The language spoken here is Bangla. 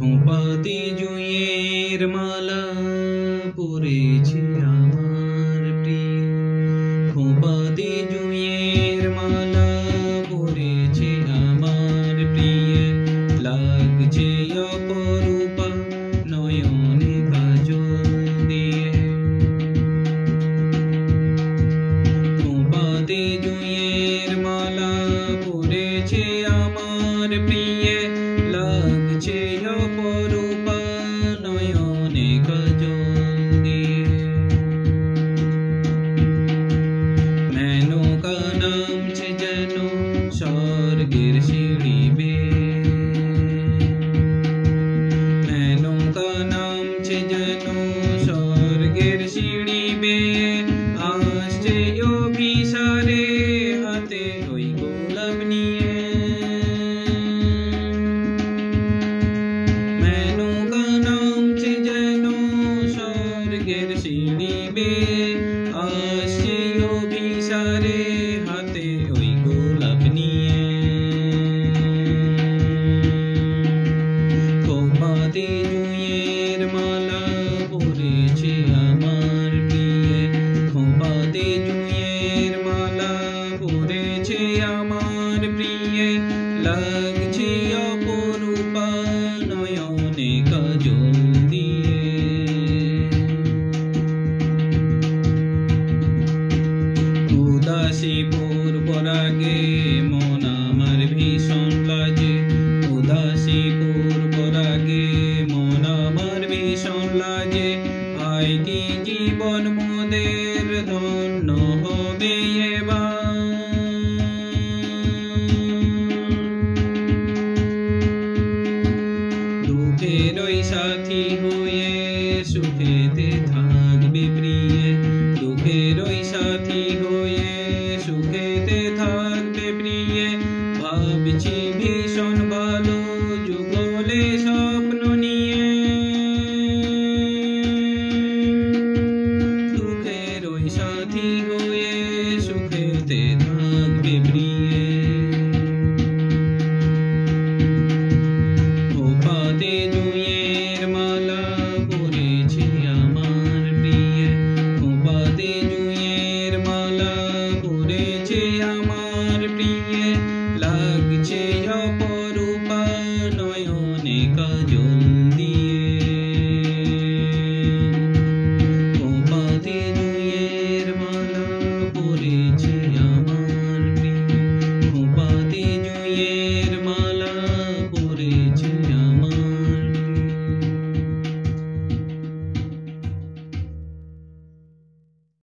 খোঁপাতে জুঁইয়ের মালা পরেছে আমার প্রিয়, খোঁপাতে জুঁইয়ের মালা পরেছে আমার প্রিয়, লাগছে অপরূপা নয়নে কাজল দিয়ে। খোঁপাতে জুঁইয়ের মালা পরেছে আমার প্রিয়, লাগছে অপরূপা নয়নে কাজল দিয়ে। মেনকা নামছে যেন স্বর্গের সিঁড়ি বেয়ে, মেনকা নামছে যেন স্বর্গের সিঁড়ি বেয়ে, আসছে অভিসারে হাতে ওই গোলাপ নিয়ে। মেনকা নামছে যেন স্বর্গের সিঁড়ি বেয়ে, আসছে অভিসারে হাতে ওই গোলাপ নিয়ে। খোঁপাতে জুঁইয়ের মালা পরেছে আমার প্রিয়, খোঁপাতে জুঁইয়ের মালা পরেছে আমার প্রিয়, লাগছে